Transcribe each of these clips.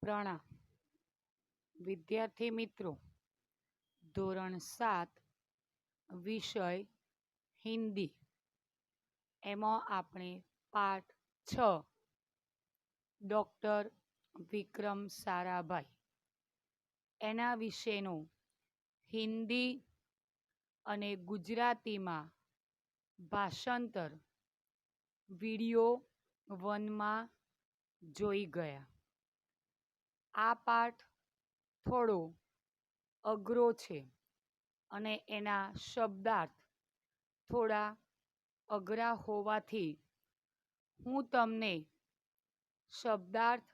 પ્રણામ વિદ્યાર્થી મિત્રો. ધોરણ 7 વિષય હિન્દી. એમાં આપણે પાઠ 6 ડૉક્ટર વિક્રમ સારાભાઈ એના વિશેનું હિન્દી અને ગુજરાતીમાં ભાષાંતર વિડિયો 1માં જોઈ ગયા. આ પાઠ થોડો અઘરો છે અને એના શબ્દાર્થ થોડા અઘરા હોવાથી હું તમને શબ્દાર્થ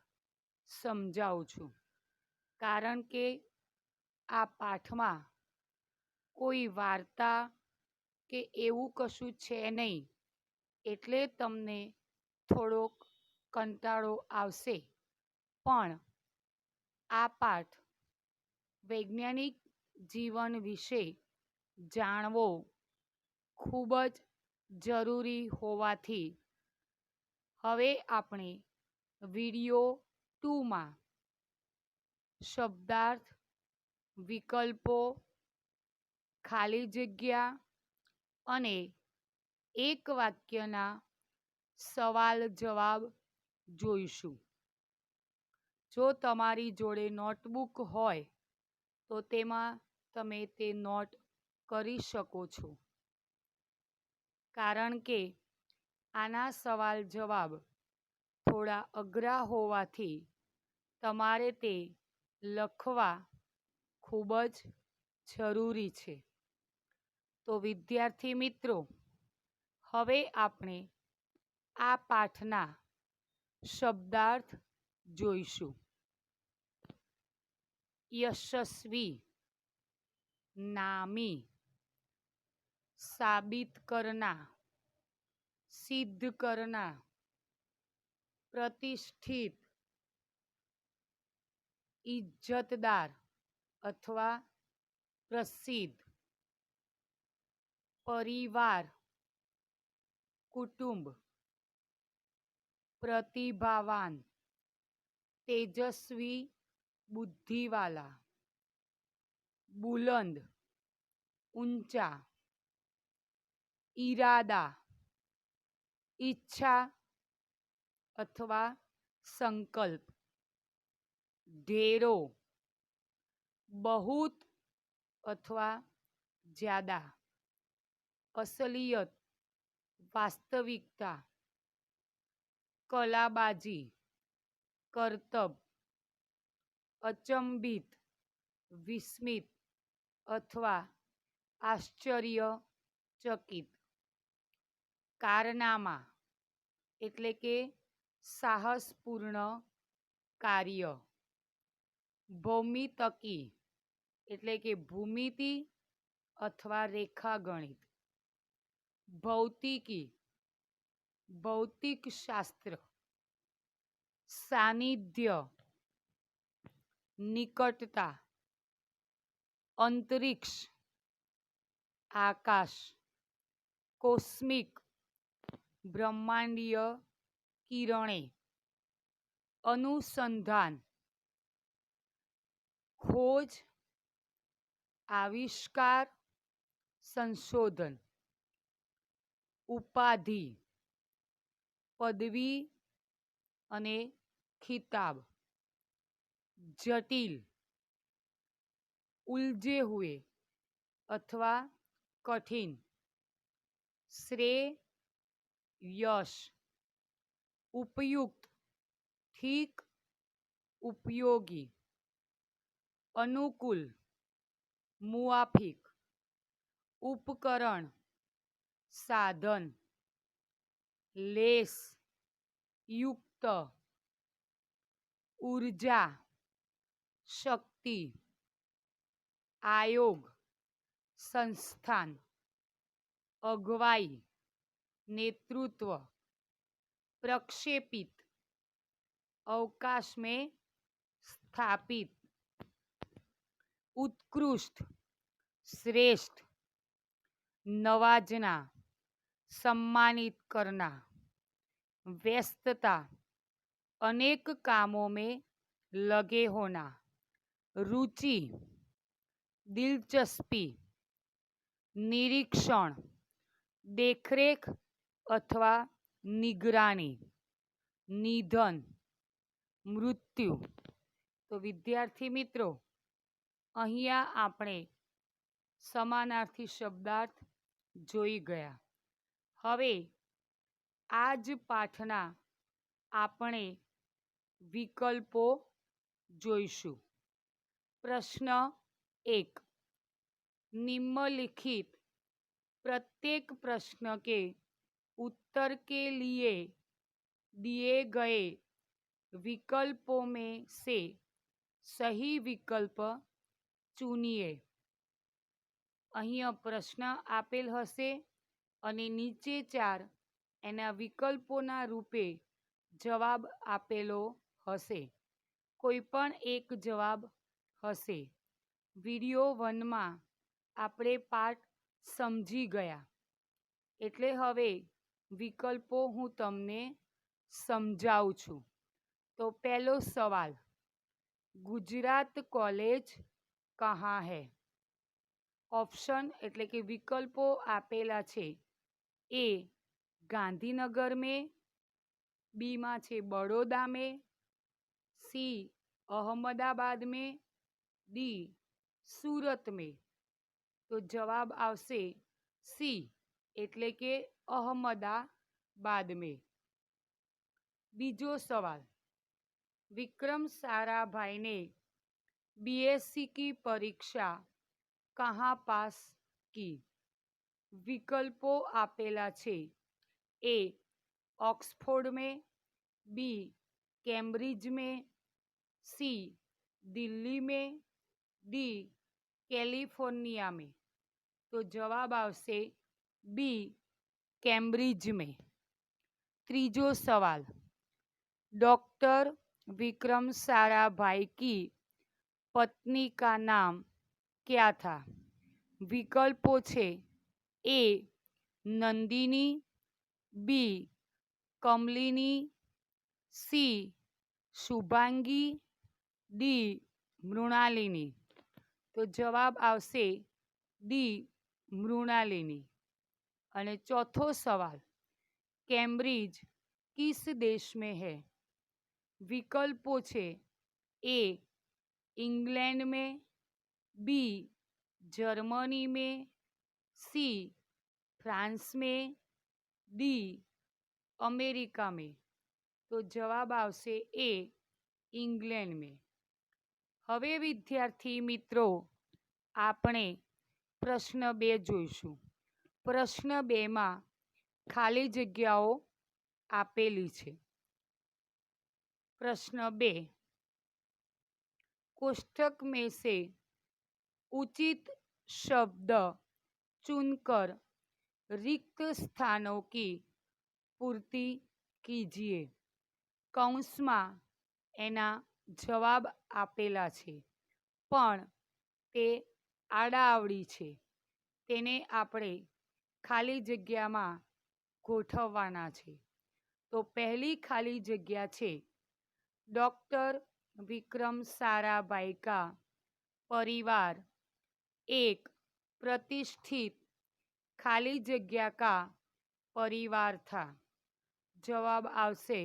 સમજાવું છું, કારણ કે આ પાઠમાં કોઈ વાર્તા કે એવું કશું છે નહીં, એટલે તમને થોડોક કંટાળો આવશે. પણ આ પાઠ વૈજ્ઞાનિક જીવન વિશે જાણવો ખૂબ જ જરૂરી હોવાથી હવે આપણે વિડિયો 2માં શબ્દાર્થ, વિકલ્પો, ખાલી જગ્યા અને એક વાક્યના સવાલ જવાબ જોઈશું. જો તમારી જોડે નોટબુક હોય તો તેમાં તમે તે નોટ કરી શકો છો, કારણ કે આના સવાલ જવાબ થોડા અઘરા હોવાથી તમારે તે લખવા ખૂબ જ જરૂરી છે. તો વિદ્યાર્થી મિત્રો, હવે આપણે આ પાઠના શબ્દાર્થ જોઈશું. યશસ્વી, નામી, સાબિત કરના, સિદ્ધ કરના, પ્રતિષ્ઠિત, ઇજ્જતદાર અથવા પ્રસિદ્ધ, પરિવાર, કુટુંબ, પ્રતિભાવાન, તેજસ્વી, બુદ્ધિવાલા, બુલંદ, ઊંચા, ઈરાદા, ઈચ્છા અથવા સંકલ્પ, ઢેરો, બહુત અથવા જ્યાદા, અસલિયત, વાસ્તવિકતા, કલાબાજી, કરતબ, અચંબિત, વિસ્મિત અથવા આશ્ચર્યચકિત, કારનામા એટલે કે સાહસપૂર્ણ કાર્ય, ભૌમિતકી એટલે કે ભૂમિતિ અથવા રેખાગણિત, ભૌતિકી ભૌતિકશાસ્ત્ર, સાનિધ્ય નિકટતા, અંતરિક્ષ આકાશ, કોસ્મિક બ્રહ્માંડીય કિરણે, અનુસંધાન ખોજ, આવિષ્કાર, સંશોધન, ઉપાધિ પદવી અને ખિતાબ, જટિલ ઉલझे हुए અથવા કઠિન, શ્રેય, યશ, ઉપયુક્ત ઠીક, ઉપયોગી, અનુકૂળ મુઆફિક, ઉપકરણ સાધન, લેસ યુક્ત, ઊર્જા શક્તિ, આયોગ સંસ્થાન, અગવાઈ नेतृत्व, प्रक्षेपित अवकाश में स्थापित, उत्कृष्ट श्रेष्ठ, नवाजना सम्मानित करना, व्यस्तता अनेक कामों में लगे होना, रुचि, दिलचस्पी, निरीक्षण, देखरेख अथवा निगरानी, निधन, મૃત્યુ. તો વિદ્યાર્થી મિત્રો, અહીંયા આપણે સમાનાર્થી શબ્દાર્થ જોઈ ગયા. હવે આ જ પાઠના આપણે વિકલ્પો જોઈશું. પ્રશ્ન 1. निम्नलिखित प्रत्येक प्रश्न के उत्तर के लिए दिए गए विकल्पों में से सही विकल्प चुनिए. અહીંયા પ્રશ્ન આપેલ હશે અને નીચે 4 એના વિકલ્પોના રૂપે જવાબ આપેલો હશે. કોઈ પણ એક જવાબ હશે. વિડિયો 1માં આપણે પાઠ સમજી ગયા, એટલે હવે વિકલ્પો હું તમને સમજાવું છું. તો પહેલો સવાલ, ગુજરાત કોલેજ કહાં હૈ? ઓપ્શન એટલે કે વિકલ્પો આપેલા છે. એ ગાંધીનગર में, બીમાં છે બડોદા में, સી અહમદાબાદ में, ડી સુરત में. તો જવાબ આવશે સી એટલે કે અહમદાબાદ में. બીજો સવાલ, विक्रम साराभाई ने बीएससी की परीक्षा कहाँ पास की? विकल्पों आपेला छे. ए ऑक्सफोर्ड में, बी कैम्ब्रिज में, सी दिल्ली में, डी कैलिफोर्निया में. तो जवाब आवશે बी कैम्ब्रिज में. ત્રીજો सवाल, डॉक्टर विक्रम साराभाई की पत्नी का नाम क्या था? विकल्पों छे. ए नंदिनी, बी कमलिनी, सी शुभांगी, डी मृणालिनी. तो जवाब आवશે डी मृणालिनी. અને ચોથો સવાલ, कैम्ब्रिज किस देश में है? विकल्पों छे. ए इंग्लैंड में, बी जर्मनी में, सी फ्रांस में, डी अमेरिका में. तो जवाब આવશે ए इंग्लैंड में. હવે વિદ્યાર્થી મિત્રો, આપણે પ્રશ્ન 2 જોઈશું. પ્રશ્ન 2માં ખાલી જગ્યાઓ આપેલી છે. प्रश्न 2, कोष्ठक में से उचित शब्द चुनकर रिक्त स्थानों की पूर्ति कीजिए. કૌંસમાં એના જવાબ આપેલા છે, પણ તે આડાઆવડી છે. તેને આપણે ખાલી જગ્યામાં ગોઠવવાના છે. તો પહેલી ખાલી જગ્યા છે, डॉक्टर विक्रम साराभाई का परिवार एक प्रतिष्ठित खाली जगह का परिवार था. जवाब आवશે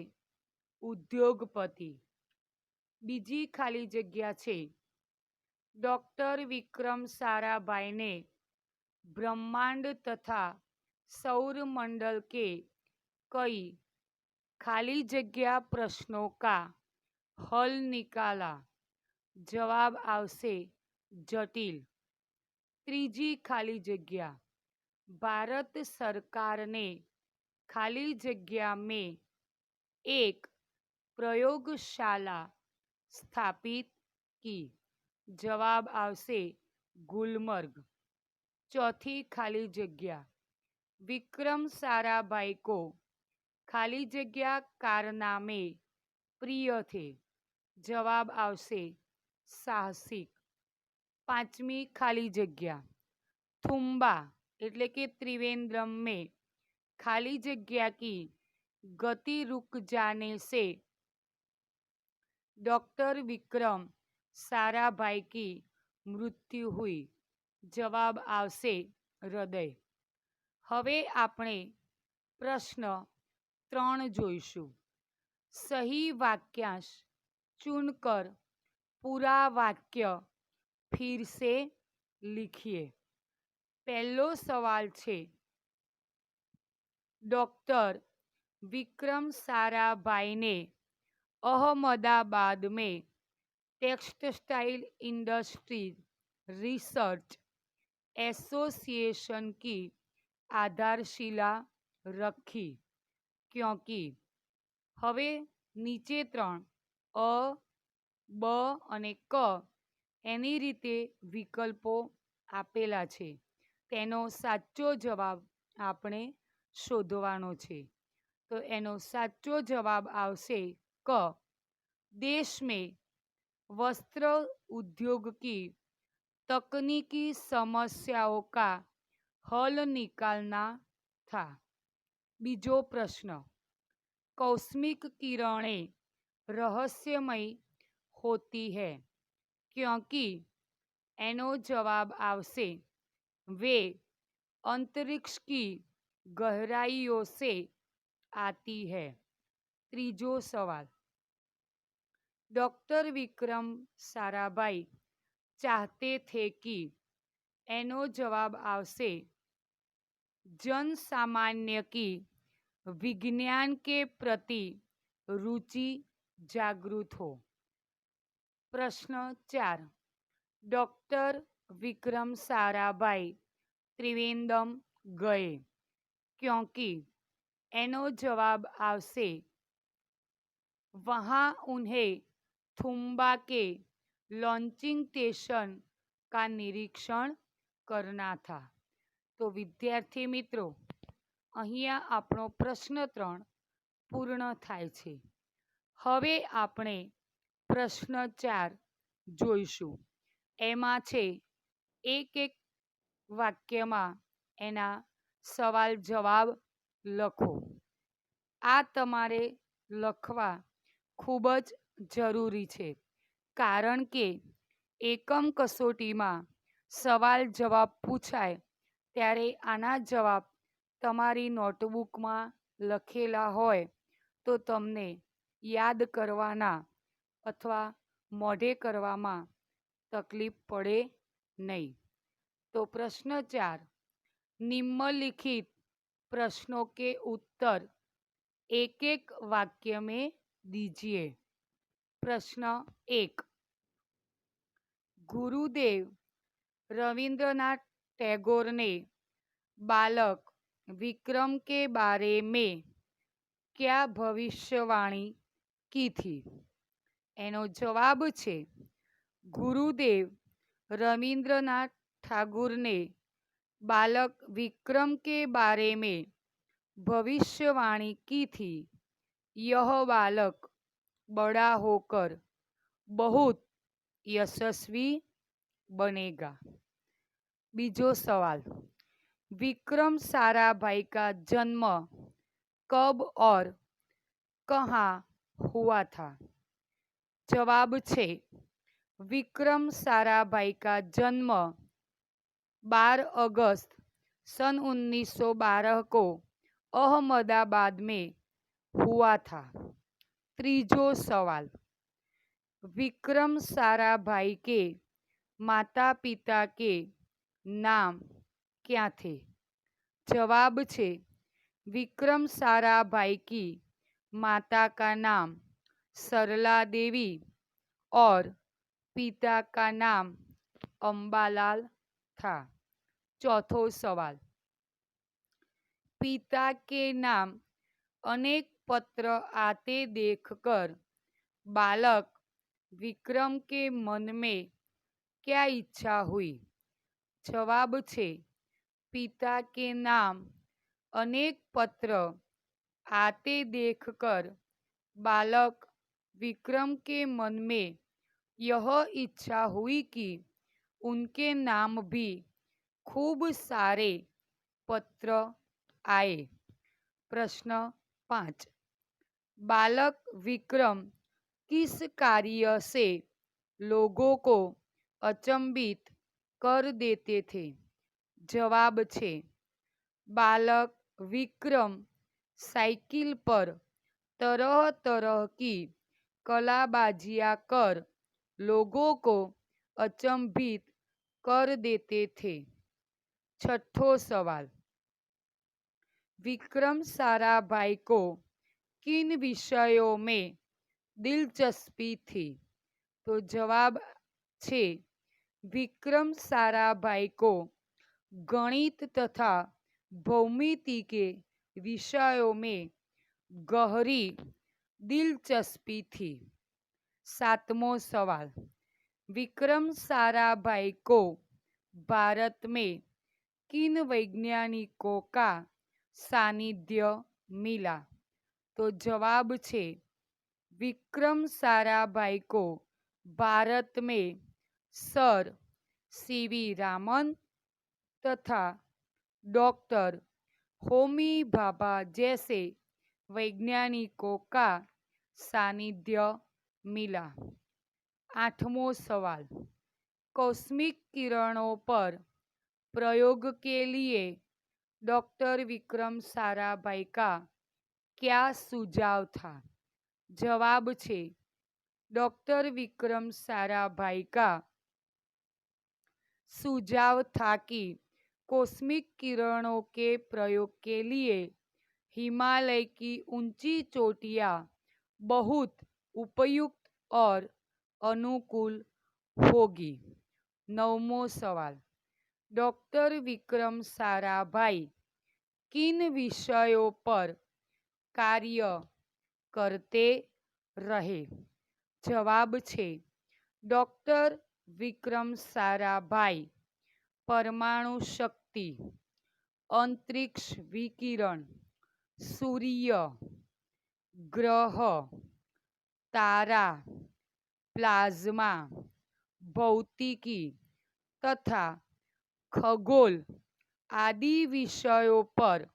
उद्योगपति. बीजी खाली जगह छे, डॉक्टर विक्रम साराभाई ने ब्रह्मांड तथा सौर मंडल के कई खाली जगह प्रश्नों का हल निकाला. जवाब आवશે जटिल. ત્રીજી ખાલી જગ્યા, भारत सरकार ने खाली जगह में एक प्रयोगशाला स्थापित की. जवाब आवશે गुलमर्ग. चौथी खाली जगह, विक्रम साराभाई को खाली जगह कारनामे प्रिय थे. जवाब आवશે साहसिक. પાંચમી ખાલી જગ્યા, थुम्बा એટલે કે त्रिवेंद्रम में खाली जगह की गति रुक जाने से डॉक्टर विक्रम साराभाई की मृत्यु हुई। जवाब आवशे हृदय। हवे आपणे प्रश्न 3 जोईशु। सही वाक्यांश चुनकर पूरा वाक्य फिर से लिखिए। पहलो सवाल छे, डॉक्टर विक्रम साराभाई ने अहमदाबाद में टेक्सटाइल इंडस्ट्रीज रिसर्च एसोसिएशन की आधारशिला रखी क्योंकि। हवे नीचे 3 अ ब અને ક એની રીતે વિકલ્પો આપેલા છે, તેનો સાચો જવાબ આપણે શોધવાનો છે। તો એનો સાચો જવાબ આવશે ક। देश में वस्त्र उद्योग की तकनीकी समस्याओं का हल निकालना था। बीजो प्रश्न, कौस्मिक किरणें रहस्यमय होती है क्योंकि। एनो जवाब आवशे वे अंतरिक्ष की गहराइयों से आती है। त्रीजो सवाल, डॉक्टर विक्रम साराभाई चाहते थे कि। एनो जवाब आवशे जन सामान्य की विज्ञान के प्रति रुचि जागृत हो। प्रश्न 4, डॉक्टर विक्रम साराभाई त्रिवेंद्रम गए क्योंकि। एनो जवाब आवशे वहाँ उन्हें थुम्बा के लॉन्चिंग स्टेशन का निरीक्षण करना था। तो विद्यार्थी मित्रों, अहींया आपणो प्रश्न 3 पूर्ण थाय छे। हवे आपणे प्रश्न 4 जोईशुं। एमां छे एक एक वाक्यमां एना सवाल जवाब लखो। आ तमारे लखवा खूब ज जरूरी छे कारण के एकम कसोटीमां सवाल जवाब पूछाय त्यारे आना जवाब तमारी नोटबुकमां लखेला होय तो तमने याद करवाना अथवा मोढे करवामां तकलीफ पड़े नहीं। तो प्रश्न 4, निम्नलिखित प्रश्नों के उत्तर एक एक वाक्य में दीजिए। प्रश्न 1, गुरुदेव रविंद्रनाथ टैगोर ने बालक विक्रम के बारे में क्या भविष्यवाणी की थी। एनो जवाब छे गुरुदेव रविंद्रनाथ ठाकुर ने बालक विक्रम के बारे में भविष्यवाणी की थी, यह बालक बड़ा होकर बहुत यशस्वी बनेगा। बीजो सवाल, विक्रम साराभाई का जन्म कब और कहाँ हुआ था। जवाब छे विक्रम साराभाई का जन्म 12 अगस्त सन 1912 को अहमदाबाद में हुआ था। त्रीजो सवाल, विक्रम साराभाई के माता पिता के नाम क्या थे। जवाब छे विक्रम साराभाई की माता का नाम सरला देवी और पिता का नाम अंबालाल था। चौथो सवाल, पिता के नाम अनेक पत्र आते देखकर बालक विक्रम के मन में क्या इच्छा हुई। जवाब छे पिता के नाम अनेक पत्र आते देखकर बालक विक्रम के मन में यह इच्छा हुई कि उनके नाम भी खूब सारे पत्र आए। प्रश्न 5, बालक विक्रम किस कार्य से लोगों को अचंभित कर देते थे? जवाब छे बालक विक्रम साइकिल पर तरह तरह की कलाबाजियां कर लोगों को अचंभित कर देते थे। छठो सवाल, विक्रम साराभाई को किन विषयों में दिलचस्पी थी? तो जवाब छे विक्रम साराभाई को गणित तथा भौमिति के विषयों में गहरी दिलचस्पी थी। सातमो सवाल, विक्रम साराभाई को भारत में किन वैज्ञानिकों का सानिध्य मिला? तो जवाब छे विक्रम साराभाई को भारत में सर सीवी रामन तथा डॉक्टर होमी भाभा जैसे वैज्ञानिकों का सानिध्य मिला। आठवां सवाल, कॉस्मिक किरणों पर प्रयोग के लिए डॉक्टर विक्रम साराभाई का क्या सुझाव था? जवाब छे डॉक्टर विक्रम साराभाई का सुझाव था कि कॉस्मिक किरणों के प्रयोग के लिए हिमालय की ऊंची चोटियां बहुत उपयुक्त और अनुकूल होगी। नवमो सवाल, डॉक्टर विक्रम साराभाई किन विषयों पर कार्य करते रहे? जवाब छे डॉक्टर विक्रम साराभाई परमाणु शक्ति, अंतरिक्ष विकिरण, सूर्य, ग्रह, तारा, प्लाज्मा, भौतिकी तथा खगोल आदि विषयों पर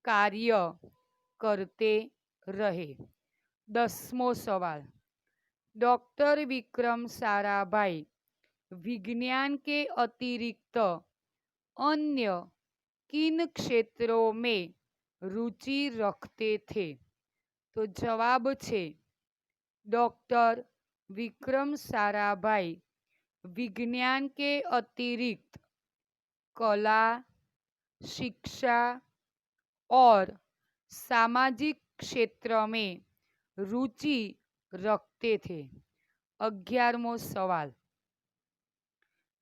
कार्य करते रहे। 10मो सवाल, डॉक्टर विक्रम साराभाई विज्ञान के अतिरिक्त अन्य किन क्षेत्रों में रुचि रखते थे? तो जवाब छे डॉक्टर विक्रम साराभाई विज्ञान के अतिरिक्त कला, शिक्षा और सामाजिक क्षेत्र में रुचि रखते थे। 11मो सवाल,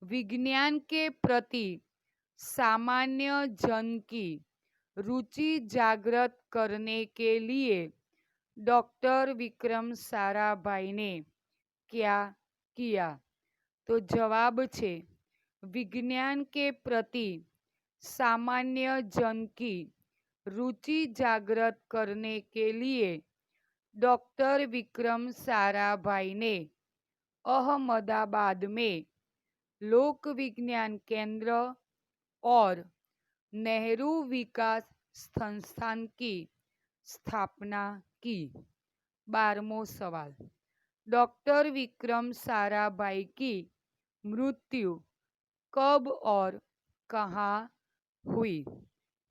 विज्ञान के प्रति सामान्य जन की रुचि जागृत करने के लिए डॉक्टर विक्रम साराभाई ने क्या किया? तो जवाब छे विज्ञान के प्रति सामान्य जन की रुचि जागृत करने के लिए डॉक्टर विक्रम साराभाई ने अहमदाबाद में लोक विज्ञान केंद्र और नेहरू विकास संस्थान की स्थापना की। 12मो सवाल, डॉक्टर विक्रम साराभाई की मृत्यु कब और कहाँ हुई?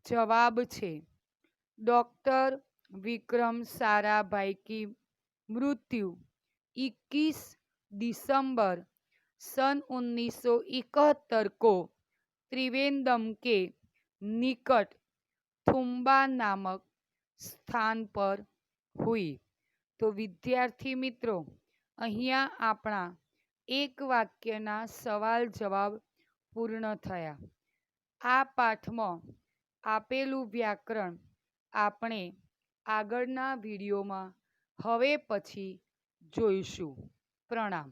जवाब छे डॉक्टर विक्रम साराभाई की मृत्यु 21 दिसंबर सन 1971 को त्रिवेंद्रम के निकट थुम्बा नामक स्थान पर हुई। तो विद्यार्थी मित्रों, अहींया आपणा एक वाक्यना सवाल जवाब पूर्ण थया। आ पाठमां आपेलुं व्याकरण આપણે આગળના વિડીયોમાં હવે પછી જોઈશું। પ્રણામ।